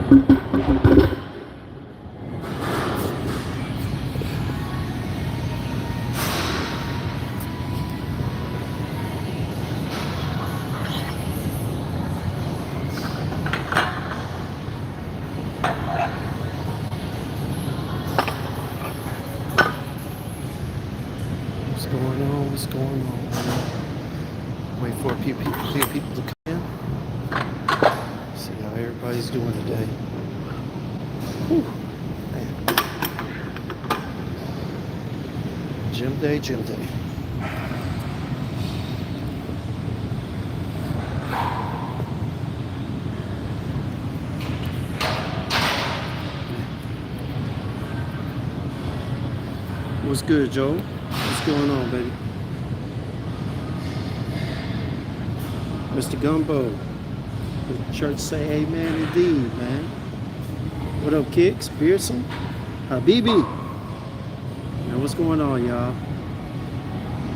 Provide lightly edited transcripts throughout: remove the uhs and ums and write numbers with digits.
What's going on? What's going on? Wait for a few people to come in. See how everybody's doing today. Whew. Man. Gym day, gym day. What's good, Joe? What's going on, baby? Mr. Gumbo. The church say amen indeed, man. What up, Kicks? Pearson? Habibi. Now, what's going on, y'all?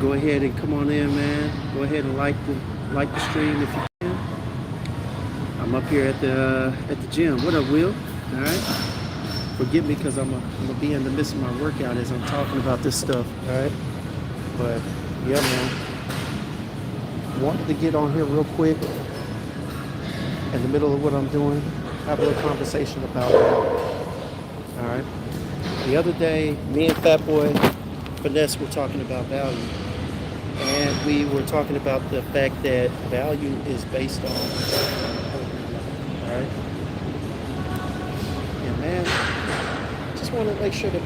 Go ahead and come on in, man. Go ahead and like the stream if you can. I'm up here at the gym. What up, Will? All right. Forgive me because I'm gonna be in the midst of my workout as I'm talking about this stuff. All right. But yeah, man. Wanted to get on here real quick in the middle of what I'm doing, have a little conversation about that. All right. The other day, me and Fat Boy Finesse were talking about value, and we were talking about the fact that value is based on. All right. And man, just want to make sure that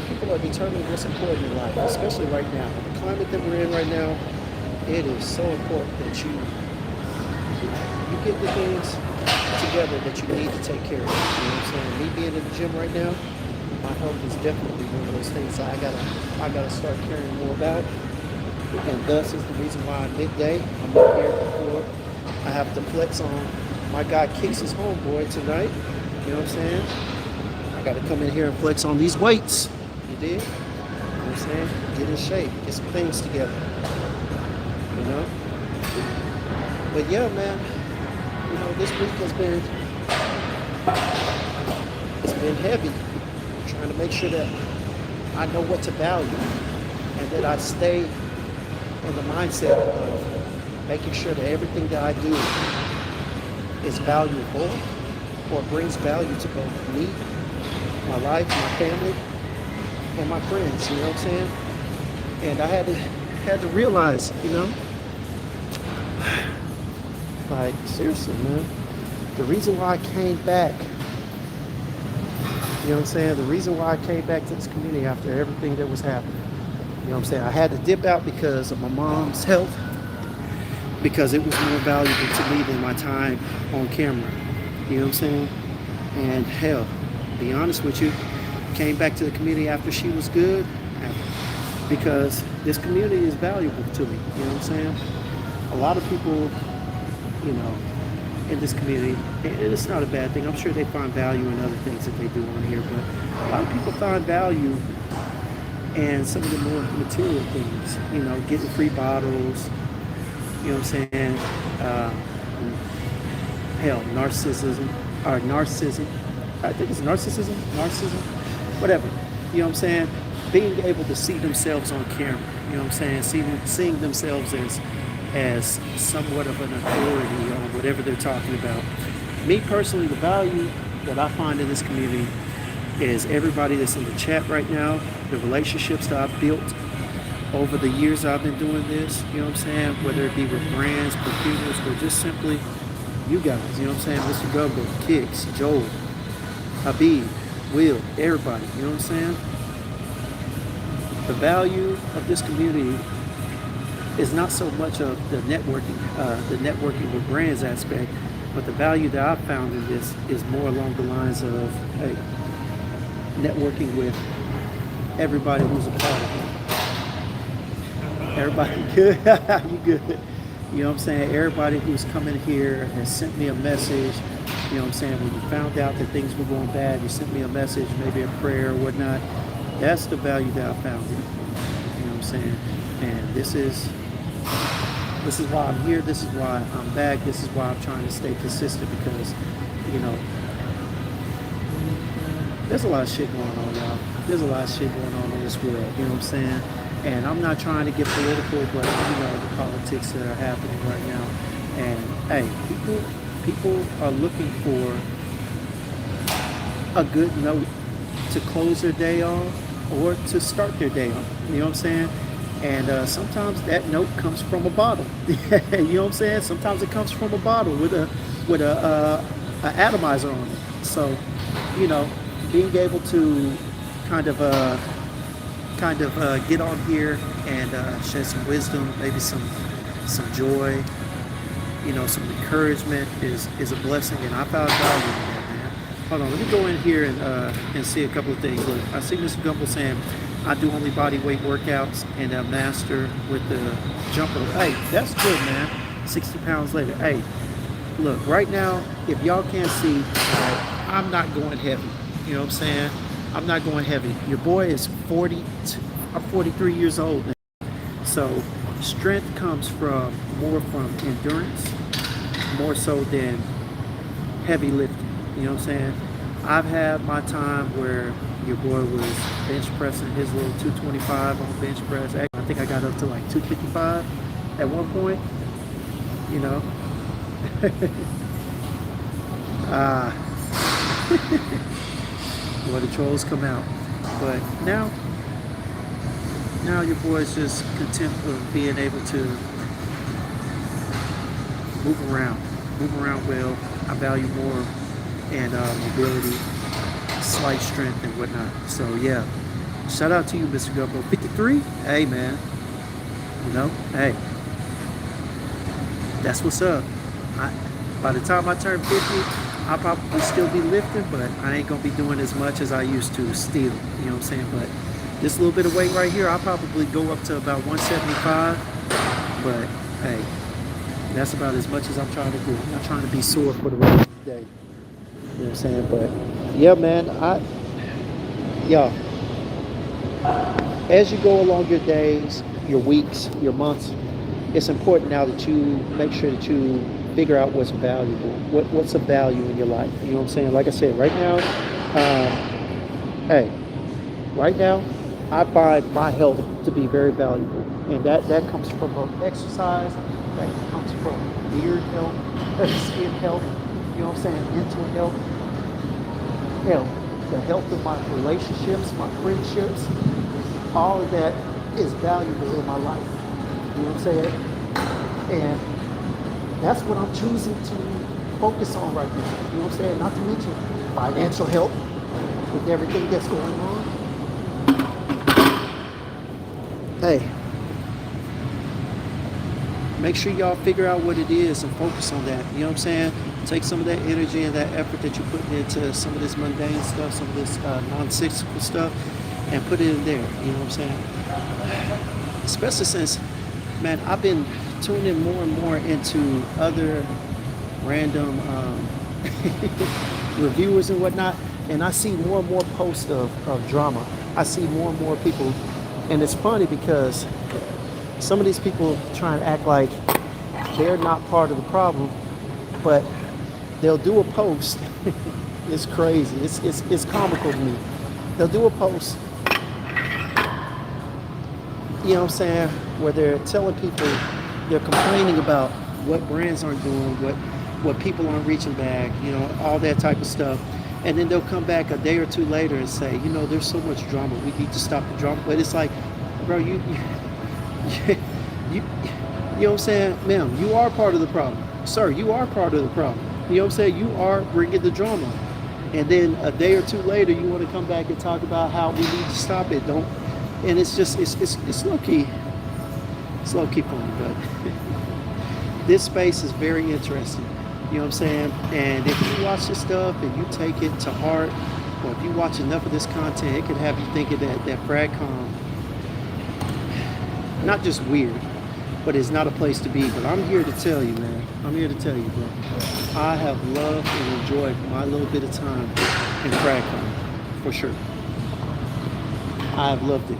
people are determining what's important in life, especially right now. The climate that we're in right now, it is so important that you get the things together that you need to take care of. You know what I'm saying? Me being in the gym right now, my health is definitely one of those things I gotta start caring more about. And thus is the reason why midday I'm up here before I have to flex on. My guy Kicks his homeboy tonight. You know what I'm saying? I gotta come in here and flex on these weights. You did? You know what I'm saying? Get in shape, get some things together. You know? But yeah, man, you know, this week has been heavy. I'm trying to make sure that I know what to value and that I stay in the mindset of making sure that everything that I do is valuable or brings value to both me, my life, my family, and my friends, you know what I'm saying? And I had to realize, you know, like, seriously, man, the reason why I came back, you know what I'm saying? The reason why I came back to this community after everything that was happening, you know what I'm saying? I had to dip out because of my mom's health, because it was more valuable to me than my time on camera, you know what I'm saying? And hell, to be honest with you, came back to the community after she was good, because this community is valuable to me, you know what I'm saying? A lot of people, you know, in this community, and it's not a bad thing. I'm sure they find value in other things that they do on here, but a lot of people find value in some of the more material things, you know, getting free bottles, you know what I'm saying? Hell, narcissism, I think it's narcissism, whatever, you know what I'm saying? Being able to see themselves on camera, you know what I'm saying? Seeing themselves as somewhat of an authority on whatever they're talking about. Me personally, the value that I find in this community is everybody that's in the chat right now, the relationships that I've built over the years I've been doing this, you know what I'm saying? Whether it be with brands, perfumers, or just simply you guys, you know what I'm saying? Mr. Gumbo, Kicks, Joel, Habib, Will, everybody, you know what I'm saying? The value of this community is not so much of the networking with brands aspect, but the value that I've found in this is more along the lines of, hey, networking with everybody who's a part of it. Everybody good? You good? You know what I'm saying? Everybody who's coming here has sent me a message. You know what I'm saying? When you found out that things were going bad, you sent me a message, maybe a prayer or whatnot. That's the value that I found in it. You know what I'm saying? And this is why I'm here. This is why I'm back. This is why I'm trying to stay consistent, because, you know, there's a lot of shit going on, y'all. There's a lot of shit going on in this world. You know what I'm saying? And I'm not trying to get political, but you know the politics that are happening right now. And hey, people are looking for a good note to close their day on or to start their day on. You know what I'm saying? And sometimes that note comes from a bottle. You know what I'm saying? Sometimes it comes from a bottle with a atomizer on it. So, you know, being able to kind of get on here and share some wisdom, maybe some joy, you know, some encouragement is a blessing, and I found value in that, man. Hold on, let me go in here and see a couple of things. Look, I see Mr. Gumble saying I do only body weight workouts and master with the jumper. Hey, that's good, man. 60 pounds later. Hey, look, right now, if y'all can't see, I'm not going heavy. You know what I'm saying? I'm not going heavy. Your boy is 40. I'm 43 years old now. So strength comes more from endurance, more so than heavy lifting. You know what I'm saying? I've had my time where your boy was bench pressing his little 225 on bench press. I think I got up to like 255 at one point. You know. Where the trolls come out. But now your boy's just content with being able to move around well. I value more and mobility, slight strength and whatnot. So yeah, shout out to you, Mr. Gumbo. 53? Hey man, you know, hey, that's what's up. By the time I turn 50, I'll probably still be lifting, but I ain't gonna be doing as much as I used to still, you know what I'm saying? But this little bit of weight right here, I'll probably go up to about 175, but hey, that's about as much as I'm trying to do. I'm not trying to be sore for the rest of the day, you know what I'm saying? But yeah, man, as you go along your days, your weeks, your months, it's important now that you make sure that you figure out what's valuable, what's of value in your life. You know what I'm saying? Like I said, right now, right now, I find my health to be very valuable, and that comes from exercise, that comes from beard health, skin health. You know what I'm saying? Mental health, the health of my relationships, my friendships. All of that is valuable in my life. You know what I'm saying? And that's what I'm choosing to focus on right now. You know what I'm saying? Not to mention financial health with everything that's going on. Hey, make sure y'all figure out what it is and focus on that. You know what I'm saying? Take some of that energy and that effort that you're putting into some of this mundane stuff, some of this non-cyclical stuff, and put it in there. You know what I'm saying? Especially since, man, I've been tuning more and more into other random reviewers and whatnot, and I see more and more posts of drama. I see more and more people, and it's funny because some of these people try and act like they're not part of the problem, but they'll do a post. It's crazy. It's comical to me. They'll do a post, you know what I'm saying, where they're telling people, they're complaining about what brands aren't doing, what people aren't reaching back, you know, all that type of stuff. And then they'll come back a day or two later and say, you know, there's so much drama, we need to stop the drama. But it's like, bro, you know what I'm saying? Ma'am, you are part of the problem. Sir, you are part of the problem. You know what I'm saying? You are bringing the drama. And then a day or two later, you want to come back and talk about how we need to stop it. Don't. And it's just, it's low-key. It's low-key funny, but this space is very interesting. You know what I'm saying? And if you watch this stuff and you take it to heart, or if you watch enough of this content, it can have you thinking that fragcomm, not just weird, but it's not a place to be. But I'm here to tell you, man. I'm here to tell you, bro. I have loved and enjoyed my little bit of time in fragcomm, for sure. I have loved it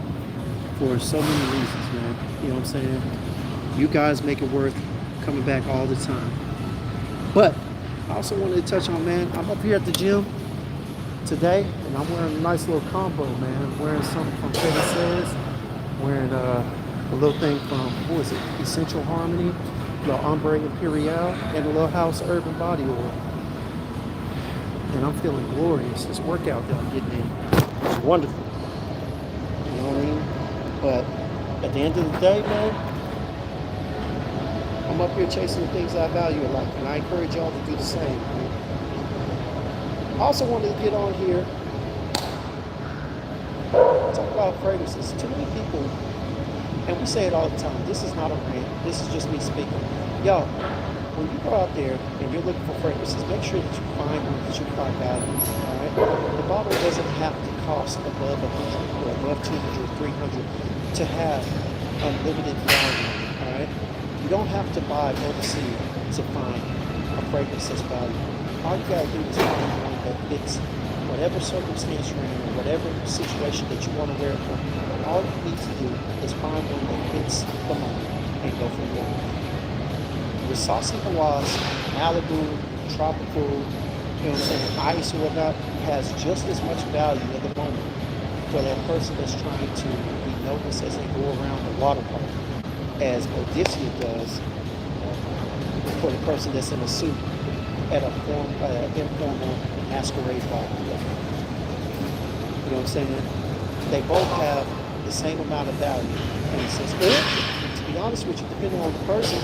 for so many reasons, man. You know what I'm saying? You guys make it worth coming back all the time. But I also wanted to touch on, man, I'm up here at the gym. today, and I'm wearing a nice little combo, man. I'm wearing something from Fetty Says, wearing a little thing from, what is it, Essential Harmony, the Ombre Imperial, and a Little House Urban Body Oil. And I'm feeling glorious. This workout that I'm getting in is wonderful. You know what I mean? But at the end of the day, man, I'm up here chasing the things I value in life, and I encourage y'all to do the same. I also wanted to get on here, talk about fragrances. Too many people, and we say it all the time, this is not a rant, this is just me speaking. Y'all, when you go out there and you're looking for fragrances, make sure that you find one that you find value. All right? The bottle doesn't have to cost above 100 or above 200 or 300 to have unlimited value. All right? You don't have to buy or to see to find a fragrance that's valuable. All you gotta do is find one that fits whatever circumstance you're in or whatever situation that you want to wear it for. All you need to do is find one that fits the moment and go from there. With Saucy Hawaii, Malibu, Tropical, you know what I'm saying, ice or whatnot, has just as much value at the moment for that person that's trying to be noticed as they go around the water park as Odysseus does for the person that's in a suit at a informal masquerade ball. You know what I'm saying? They both have the same amount of value. And it says, or, to be honest with you, depending on the person,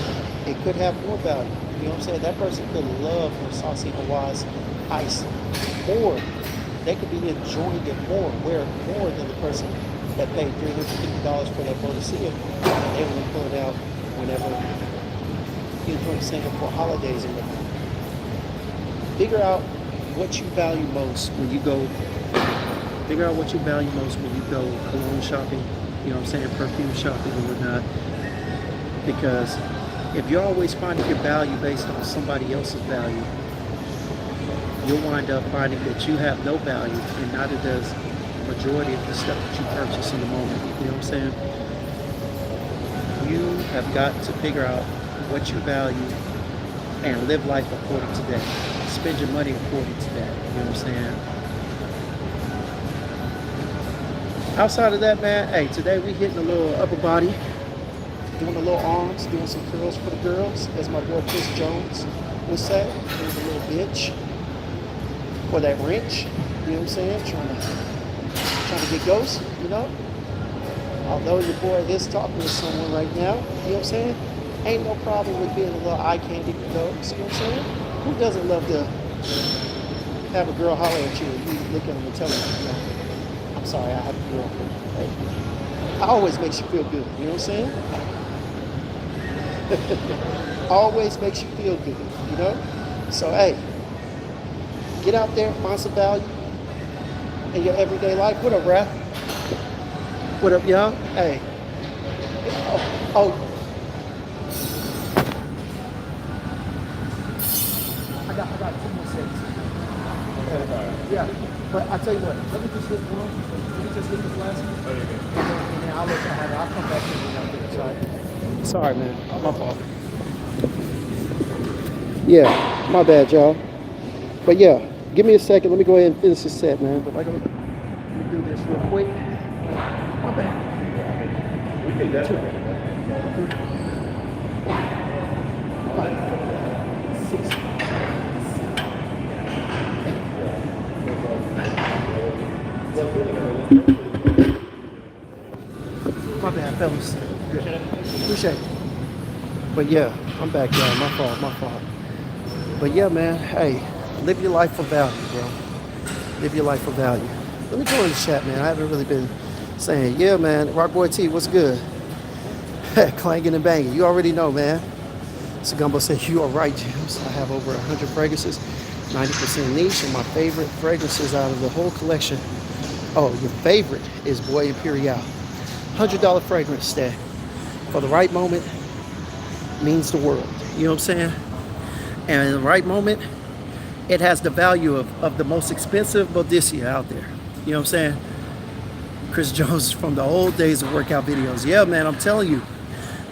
it could have more value. You know what I'm saying? That person could love from Saucy Hawaii's ice, or they could be enjoying it more, wear it more than the person that paid $350 for that Bodicea, and they only pull it out whenever, you know what I'm saying, for holidays and whatnot. Figure out what you value most when you go. Figure out what you value most when you go cologne shopping. You know what I'm saying, perfume shopping and whatnot. Because if you're always finding your value based on somebody else's value, you'll wind up finding that you have no value, and neither does the majority of the stuff that you purchase in the moment. You know what I'm saying? You have got to figure out what you value and live life according to that. Spend your money according to that. You know what I'm saying? Outside of that, man, hey, today we hitting a little upper body, doing a little arms, doing some curls for the girls, as my boy Chris Jones would say, doing a little bitch for that wrench. You know what I'm saying? Trying to get ghosts, you know? Although your boy is talking to someone right now, you know what I'm saying? Ain't no problem with being a little eye candy for those, you know what I'm saying? Who doesn't love to have a girl holler at you and you look at them and tell them, you know, I'm sorry, I have a girlfriend. Hey, it always makes you feel good, you know what I'm saying? Always makes you feel good, you know? So, hey, get out there, find some value in your everyday life. What up, Raph? What up, y'all? Hey. Oh. I got 2 more seconds. Yeah, but I tell you what, let me just hit one. Let me just hit this last one. And then I'll let y'all have it. I'll come back in and sorry, man. My fault. Yeah, my bad, y'all. But yeah, give me a second. Let me go ahead and finish this set, man. But let me do this real quick. My bad. We can definitely. 5, 6. My bad, fellas. Appreciate it. But yeah, I'm back, y'all. My fault. But yeah, man, hey, live your life for value, bro. Live your life for value. Let me go in the chat, man. I haven't really been saying, yeah, man, Rock Boy T, what's good? Clanging and banging. You already know, man. So Gumbo said, you are right, James. I have over 100 fragrances, 90% niche, and my favorite fragrances out of the whole collection. Oh, your favorite is Boy Imperial. $100 fragrance that, for the right moment, means the world. You know what I'm saying? And in the right moment, it has the value of the most expensive Bodicea out there. You know what I'm saying? Chris Jones from the old days of workout videos. Yeah, man, I'm telling you.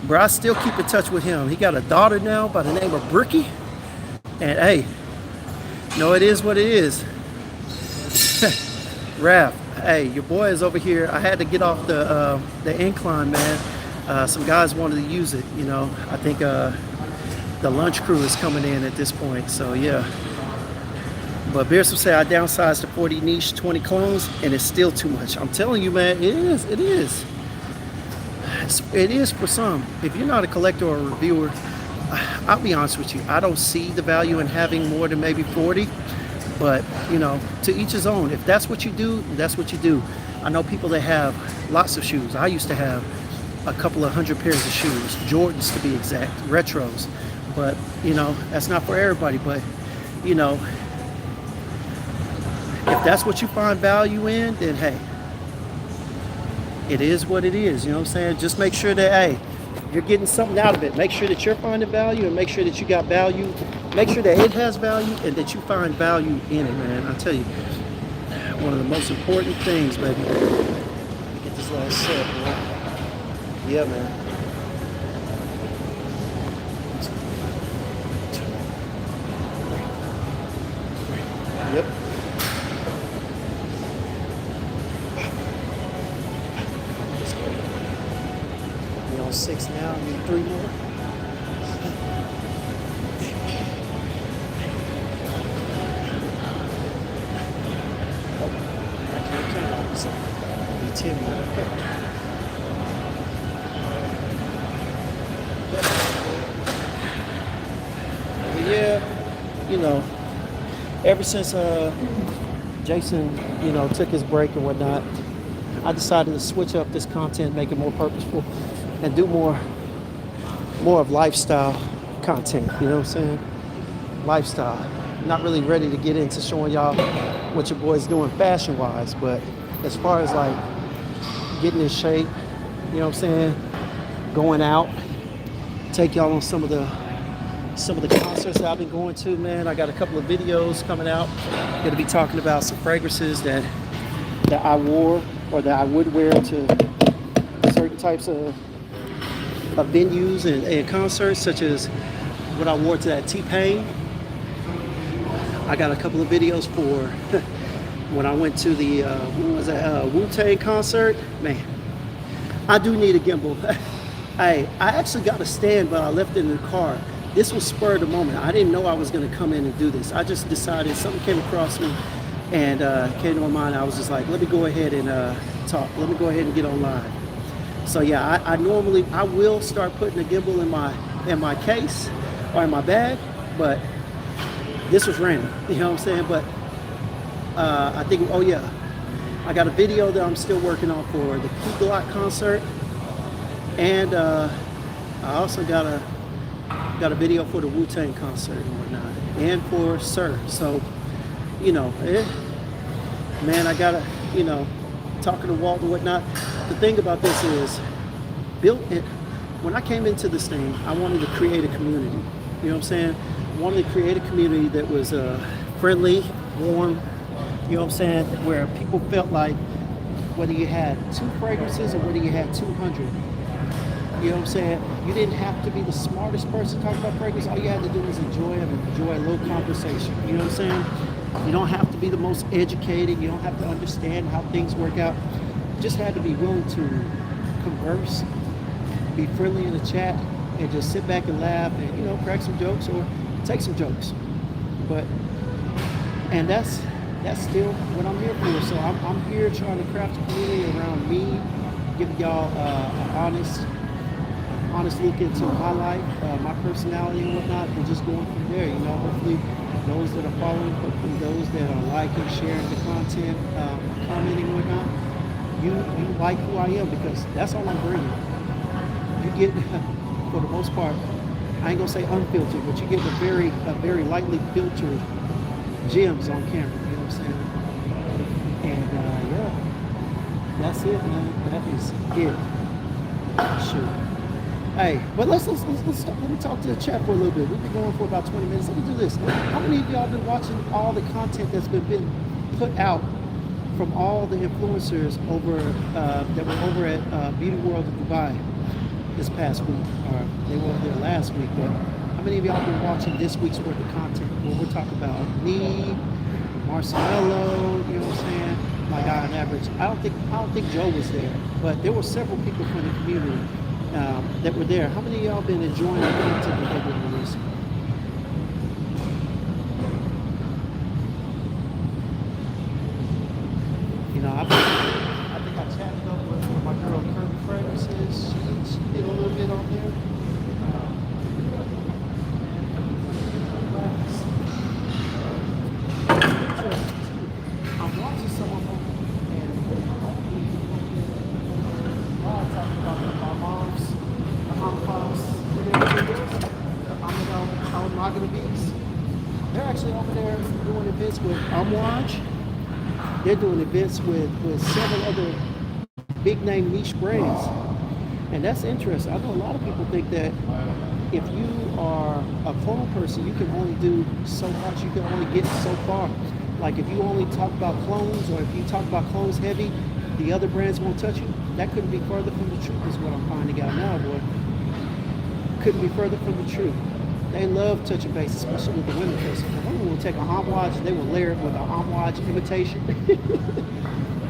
Bro, I still keep in touch with him. He got a daughter now by the name of Bricky. And hey, no, it is what it is. Raph, hey, your boy is over here. I had to get off the incline, man. Some guys wanted to use it. You know, I think the lunch crew is coming in at this point. So yeah. But Beers will say I downsized to 40 niche, 20 clones, and it's still too much. I'm telling you, man, it is. It is. It is for some. If you're not a collector or a reviewer, I'll be honest with you. I don't see the value in having more than maybe 40. But, you know, to each his own. If that's what you do, that's what you do. I know people that have lots of shoes. I used to have a couple of hundred pairs of shoes, Jordans to be exact, retros. But, you know, that's not for everybody. But, you know, if that's what you find value in, then hey, it is what it is. You know what I'm saying? Just make sure that, hey, you're getting something out of it. Make sure that you're finding value and make sure that you got value. Make sure that it has value and that you find value in it, man. I tell you, one of the most important things, baby. Get this last set, man. Yeah, man. Yep. We're on 6 now. I need 3 more. Yeah, you know, ever since Jason, you know, took his break and whatnot, I decided to switch up this content, make it more purposeful, and do more of lifestyle content. You know what I'm saying? Lifestyle. Not really ready to get into showing y'all what your boy's doing fashion-wise, but as far as like getting in shape, you know what I'm saying? Going out, take y'all on some of the concerts that I've been going to, man. I got a couple of videos coming out. Gonna be talking about some fragrances that I wore or that I would wear to certain types of venues and concerts, such as what I wore to that T-Pain. I got a couple of videos for when I went to the Wu-Tang concert. Man, I do need a gimbal. I actually got a stand, but I left it in the car. This was spur of the moment. I didn't know I was going to come in and do this. I just decided something came across me and came to my mind. I was just like, let me go ahead and talk. Let me go ahead and get online. So yeah, I normally will start putting a gimbal in my case or in my bag, but this was random. You know what I'm saying? But I think, oh yeah, I got a video that I'm still working on for the Key Glock concert, and I also got a video for the Wu-Tang concert and whatnot, and for Sir. So, you know, man, I gotta, you know, talking to Walt and whatnot. The thing about this is, when I came into this thing, I wanted to create a community. You know what I'm saying? I wanted to create a community that was friendly, warm. You know what I'm saying? Where people felt like whether you had 2 fragrances or whether you had 200. You know what I'm saying? You didn't have to be the smartest person talking about fragrance. All you had to do was enjoy it and enjoy a little conversation. You know what I'm saying? You don't have to be the most educated. You don't have to understand how things work out. You just had to be willing to converse, be friendly in the chat, and just sit back and laugh and, you know, crack some jokes or take some jokes. And that's still what I'm here for. So I'm here trying to craft a community around me, giving y'all an honest look into my life, my personality and whatnot, and just going from there. You know, hopefully those that are following, hopefully those that are liking, sharing the content, commenting and whatnot, you like who I am, because that's all I'm bringing. You get, for the most part, I ain't gonna say unfiltered, but you get a very lightly filtered gems on camera. You know what I'm saying? And yeah, that's it, man. That is it. Shoot. Hey, but let's stop. Let me talk to the chat for a little bit. We've been going for about 20 minutes. Let me do this. How many of y'all been watching all the content that's been put out from all the influencers over that were over at Beauty World in Dubai this past week? Or they were there last week, but how many of y'all been watching this week's worth of content? Well, we're talking about me, Marcelo, you know what I'm saying? my guy on average. I don't think Joe was there, but there were several people from the community that were there. How many of y'all been enjoying the content that they've been releasing? You know, I think I chatted up with my girl Kirby Fragrances. She did a little bit on there. I'm watching some of them, and talking about my mom's, I'm not gonna be. They're actually over there doing events with Amouage. They're doing events with several other big name niche brands. And that's interesting. I know a lot of people think that if you are a clone person, you can only do so much, you can only get so far. Like if you only talk about clones, or if you talk about clones heavy, the other brands won't touch you. That couldn't be further from the truth, is what I'm finding out now, boy. Couldn't be further from the truth. They love touching base, especially with the women, because the women will take a homage and they will layer it with an homage imitation.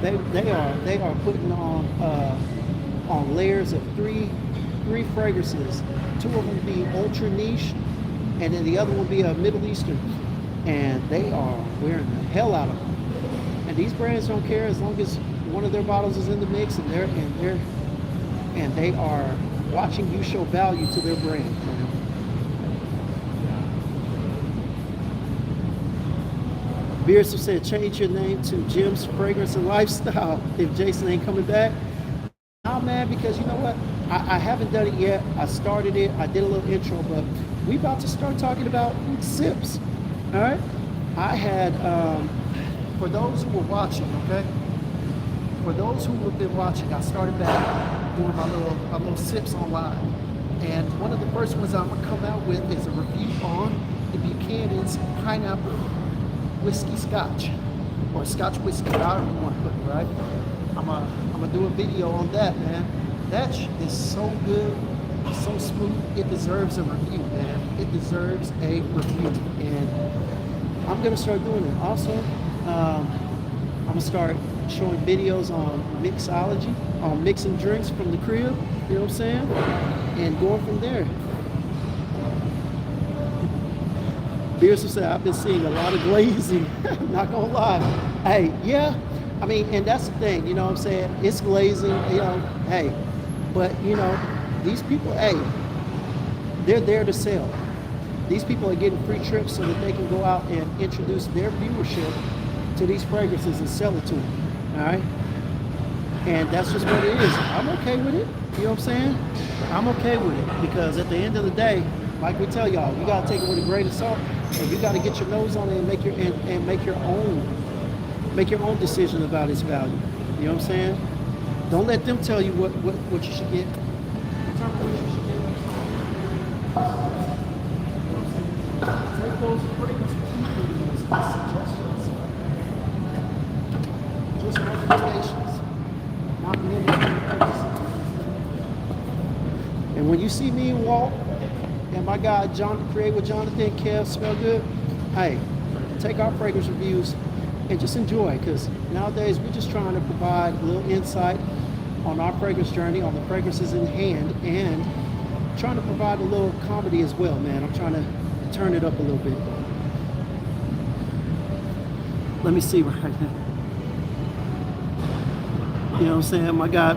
they are putting on layers of three fragrances. Two of them will be ultra niche, and then the other will be a Middle Eastern. And they are wearing the hell out of them. And these brands don't care as long as one of their bottles is in the mix, and they are watching you show value to their brand. Beers have said change your name to Gymz Fragrance and Lifestyle if Jason ain't coming back. Nah, man, because you know what? I haven't done it yet. I started it. I did a little intro, but we about to start talking about sips. All right? I had, for those who were watching, okay? For those who have been watching, I started back doing my little sips online. And one of the first ones I'm going to come out with is a review on the Buchanan's Pineapple Whiskey Scotch, or Scotch Whiskey, however you want to put it, right? I'm gonna do a video on that, man. That is so good, so smooth. It deserves a review, man. It deserves a review, and I'm gonna start doing it. Also, I'm gonna start showing videos on mixology, on mixing drinks from the crib. You know what I'm saying? And going from there. Beers have said, I've been seeing a lot of glazing. Not gonna lie. Hey, yeah. I mean, and that's the thing, you know what I'm saying? It's glazing, you know, hey. But, you know, these people, hey, they're there to sell. These people are getting free trips so that they can go out and introduce their viewership to these fragrances and sell it to them, all right? And that's just what it is. I'm okay with it, you know what I'm saying? I'm okay with it, because at the end of the day, like we tell y'all, you gotta take it with a grain of salt, and you gotta get your nose on it and make your own decision about its value. You know what I'm saying? Don't let them tell you what you should get. Determine what you should get. Take those fragrance suggestions, just recommendations, not mandated. And when you see me and Walt and my guy John, Create with Jonathan, Kev, Smell Good, hey, take our fragrance reviews and just enjoy, because nowadays we're just trying to provide a little insight on our fragrance journey, on the fragrances in hand, and trying to provide a little comedy as well, man. I'm trying to turn it up a little bit. Let me see right now. You know what I'm saying? My God,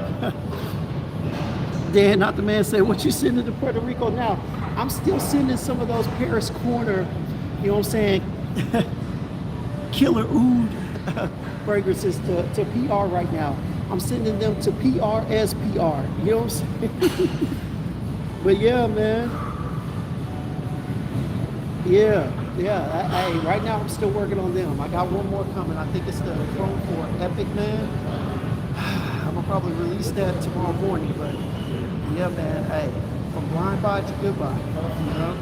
Dan, not the man, said, what you sending to Puerto Rico now? I'm still sending some of those Paris Corner, you know what I'm saying, killer oud fragrances to PR right now. I'm sending them to PR as PR. You know what I'm saying? But yeah, man. Yeah. Hey, right now I'm still working on them. I got one more coming. I think it's the Chrome 4 Epic, man. I'm gonna probably release that tomorrow morning, but yeah, man. Hey, from blind buy to goodbye. You know.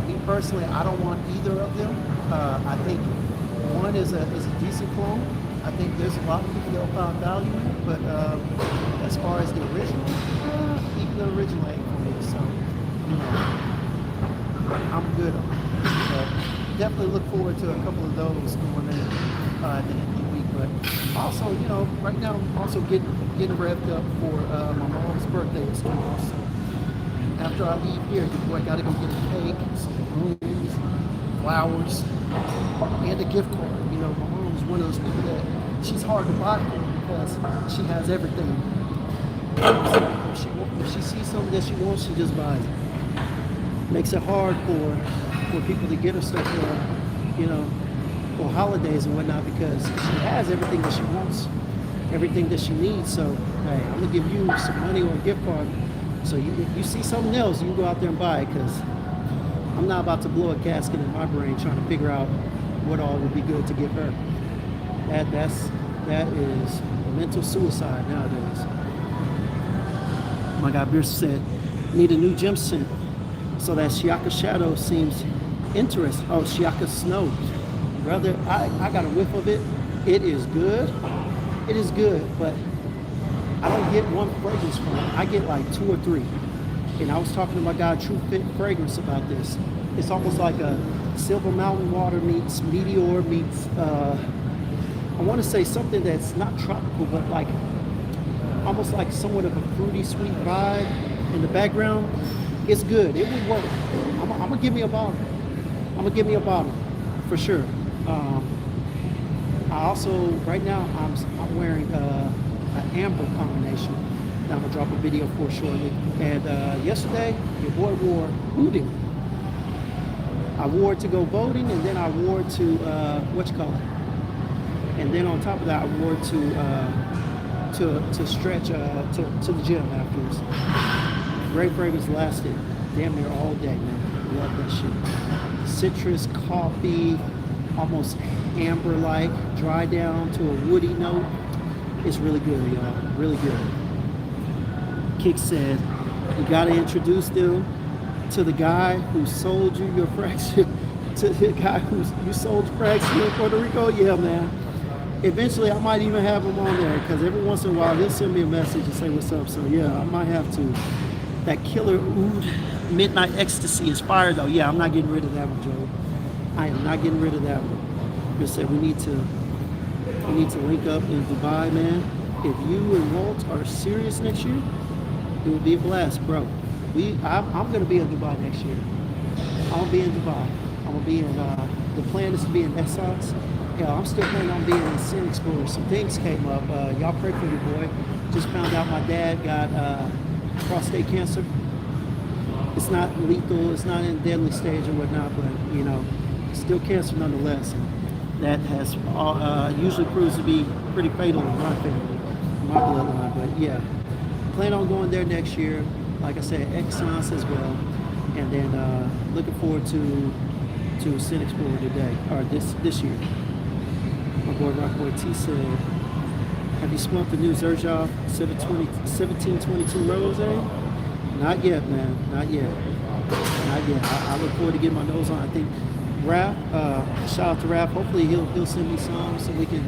Me personally, I don't want either of them. I think one is a decent clone. I think there's a lot of people that will find value in it, but as far as the original, even the original ain't for me. So, you know, I'm good on it. Definitely look forward to a couple of those going in at the end of the week. But also, you know, right now I'm also getting revved up for my mom's birthday is tomorrow. So after I leave here, your boy got to go get a cake, some balloons, flowers, and a gift card. You know, my mom's one of those people that she's hard to buy for because she has everything. If she sees something that she wants, she just buys it. Makes it hard for people to get her stuff for, you know, for holidays and whatnot because she has everything that she wants, everything that she needs. So, hey, I'm gonna give you some money or a gift card. So you see something else, you can go out there and buy it because I'm not about to blow a gasket in my brain trying to figure out what all would be good to give her. That is mental suicide nowadays. My guy Pierce said, need a new gym scent. So that Shiaka Shadow seems interesting. Oh, Shiaka Snow. Brother, I got a whiff of it. It is good. It is good, but I don't get one fragrance from it. I get like 2 or 3. And I was talking to my guy True Fit Fragrance about this. It's almost like a Silver Mountain Water meets Meteor meets, I want to say something that's not tropical, but like almost like somewhat of a fruity, sweet vibe in the background. It's good. It would work. I'm gonna give me a bottle. I'm gonna give me a bottle for sure. I also right now I'm wearing an amber combination that I'm gonna drop a video for shortly. And yesterday, your boy wore booting. I wore it to go boating, and then I wore it to and then on top of that, I wore it to stretch to the gym afterwards. Great fragrance, lasted damn near all day, man. Love that shit. Citrus, coffee, almost amber-like, dry down to a woody note. It's really good, y'all. Really good. Kick said, you gotta introduce them to the guy who sold you your fraction, to the guy you sold fraction in Puerto Rico. Yeah, man. Eventually, I might even have him on there because every once in a while he'll send me a message and say what's up. So yeah, I might have to. That killer oud midnight ecstasy is fire though. Yeah, I'm not getting rid of that one, Joe. I am not getting rid of that one. Just said we need to link up in Dubai, man. If you and Walt are serious next year, it would be a blast, bro. I'm gonna be in Dubai next year. I'm gonna be in Dubai. I'm gonna be in. The plan is to be in Essence. Yeah, I'm still planning on being in Sin Explorer. Some things came up. Y'all pray for your boy. Just found out my dad got prostate cancer. It's not lethal. It's not in deadly stage or whatnot, but you know, still cancer nonetheless. And that has usually proves to be pretty fatal in my family, in my bloodline. But yeah, plan on going there next year. Like I said, Excellence as well, and then looking forward to Sin Explorer today or this year. My boy Rockboy T said, have you smoked the new Zerjov 1722 Rose? Not yet, man. Not yet. Not yet. I look forward to getting my nose on. I think Raph, shout out to Raph. Hopefully he'll send me some so we can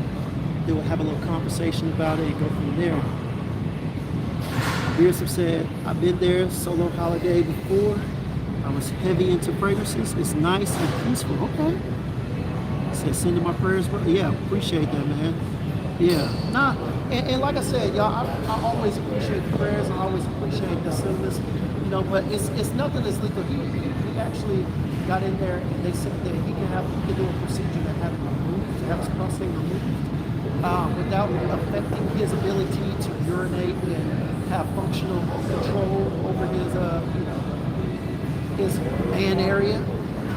have a little conversation about it and go from there. Beers have said, I've been there solo holiday before. I was heavy into fragrances. It's nice and peaceful. Okay. Said, sending my prayers, bro. Yeah, appreciate that, man. Yeah. Nah, and like I said, y'all, I always appreciate the prayers. I always appreciate the service. You know, but it's nothing that's legal. He actually got in there and they said that he can do a procedure to have it removed, to have his prostate removed, without affecting his ability to urinate and have functional control over his, his man area.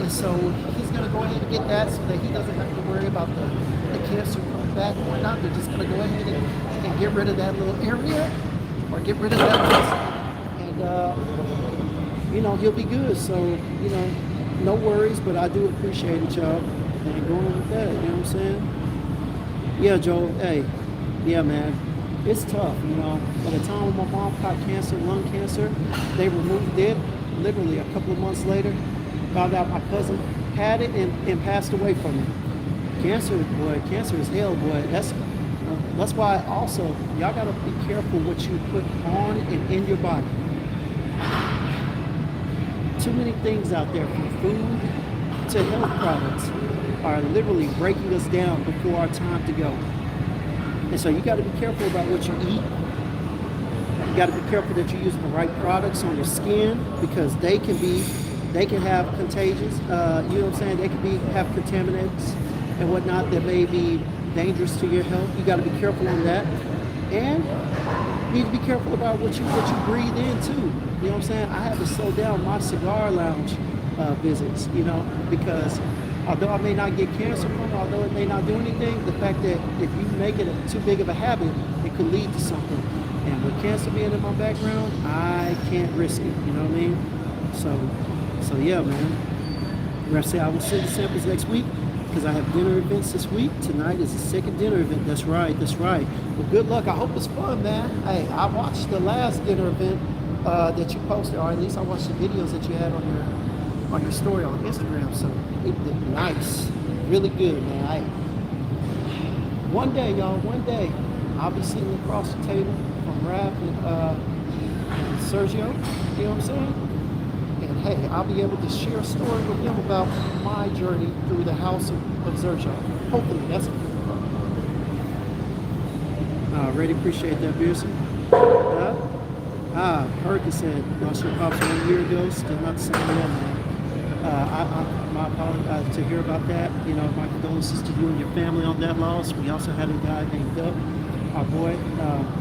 And so he's going to go ahead and get that so that he doesn't have to worry about the cancer coming back or whatnot. They're just going to go ahead and get rid of that little area or get rid of that muscle. And, you know, he'll be good. So, you know, no worries, but I do appreciate it, y'all. And going on with that, you know what I'm saying? Yeah, Joe, hey, yeah, man. It's tough, you know. By the time when my mom caught cancer, lung cancer, they removed it literally a couple of months later. Found out my cousin had it and passed away from it. Cancer, boy, cancer is hell, boy. That's why also, y'all gotta be careful what you put on and in your body. Too many things out there, from food to health products, are literally breaking us down before our time to go. And so you got to be careful about what you eat. You got to be careful that you're using the right products on your skin, because they can have contagious, you know what I'm saying? They can have contaminants and whatnot that may be dangerous to your health. You got to be careful on that. And you need to be careful about what you breathe in too. You know what I'm saying? I had to slow down my cigar lounge visits, you know, because although I may not get cancer from it, although it may not do anything, the fact that if you make it too big of a habit, it could lead to something. And with cancer being in my background, I can't risk it, you know what I mean? So yeah, man. We're gonna say I will send the samples next week, because I have dinner events this week. Tonight is the second dinner event. That's right. Well, good luck. I hope it's fun, man. Hey, I watched the last dinner event that you posted, or at least I watched the videos that you had on your story on Instagram. So it did nice, really good, man. One day, y'all, I'll be sitting across the table from Raph and Sergio. You know what I'm saying? And hey, I'll be able to share a story with them about my journey through the house of Sergio. Hopefully, that's it. I really appreciate that, Pearson. Perkins said, lost your pops 1 year ago, still not the same man. My apologies to hear about that. You know, my condolences to you and your family on that loss. We also had a guy named Doug, our boy.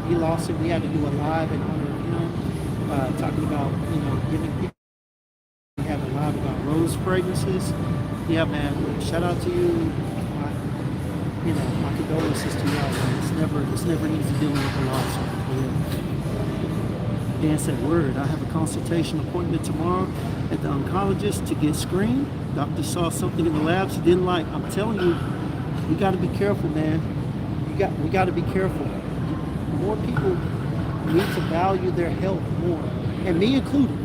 He lost it. We had to do a live in honor of him, talking about, you know, giving people. We have a live about rose fragrances. Yeah, man. Shout out to you. My condolences to y'all, man. It's never easy dealing with a loss. Yeah. Dan said, word, I have a consultation appointment tomorrow at the oncologist to get screened. Doctor saw something in the labs he didn't like. I'm telling you, we got to be careful, man. We got to be careful. More people need to value their health more, and me included,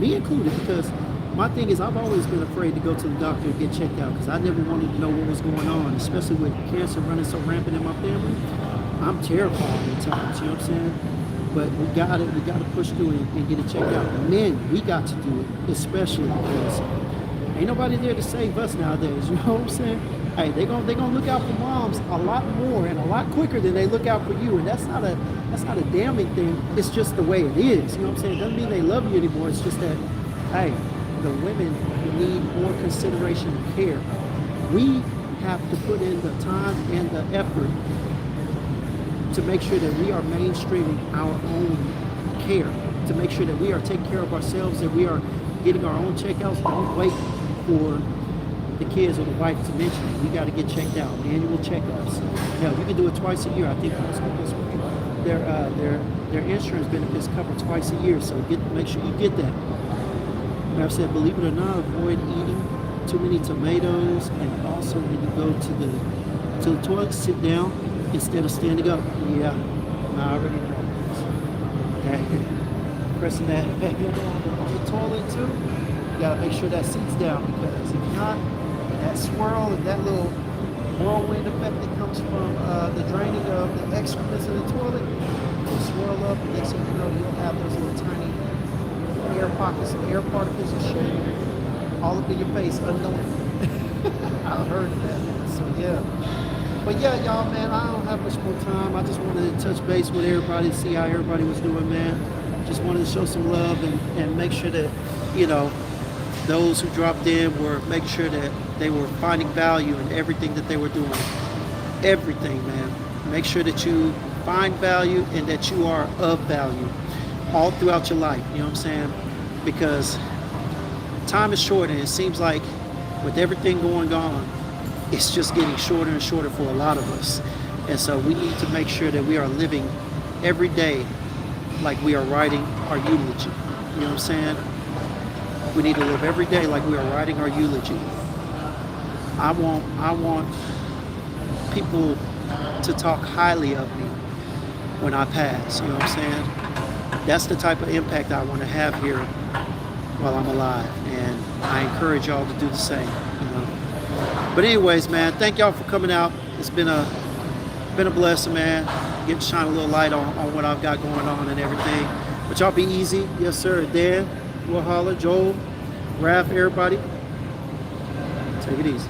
because my thing is, I've always been afraid to go to the doctor and get checked out, because I never wanted to know what was going on, especially with cancer running so rampant in my family. I'm terrified at times, you know what I'm saying? But we got to push through and get it checked out. Men, we got to do it, especially because ain't nobody there to save us nowadays, you know what I'm saying? Hey, they gonna look out for moms a lot more and a lot quicker than they look out for you, and that's not a damning thing. It's just the way it is, you know what I'm saying? It doesn't mean they love you anymore. It's just that, hey, the women need more consideration and care. We have to put in the time and the effort to make sure that we are mainstreaming our own care, to make sure that we are taking care of ourselves, that we are getting our own checkouts. Don't wait for the kids or the wife to mention it. We got to get checked out, annual checkups. Now, you can do it twice a year. I think most people, their insurance benefits cover twice a year, so make sure you get that. I've said, believe it or not, avoid eating too many tomatoes, and also when you go to the toilet, sit down instead of standing up. Yeah, I already know. Okay, pressing that on the toilet too. You gotta make sure that seat's down, because if not, that swirl and that little whirlwind effect that comes from the draining of the excrements in the toilet will swirl up, and next thing you know, you'll have those little tiny air pockets and air particles and shit all up in your face unknowingly. I heard that. So yeah. But yeah, y'all, man, I don't have much more time. I just wanted to touch base with everybody, see how everybody was doing, man. Just wanted to show some love and make sure that, you know, those who dropped in were making sure that they were finding value in everything that they were doing. Everything, man. Make sure that you find value and that you are of value all throughout your life, you know what I'm saying? Because time is short, and it seems like with everything going on, it's just getting shorter and shorter for a lot of us. And so we need to make sure that we are living every day like we are writing our eulogy. You know what I'm saying? We need to live every day like we are writing our eulogy. I want people to talk highly of me when I pass, you know what I'm saying? That's the type of impact I want to have here while I'm alive, and I encourage y'all to do the same, you know. But anyways, man, thank y'all for coming out. It's been a blessing, man. Get to shine a little light on what I've got going on and everything. But y'all be easy. Yes, sir. Dan, Wahala, Joel, Raph, everybody. Take it easy.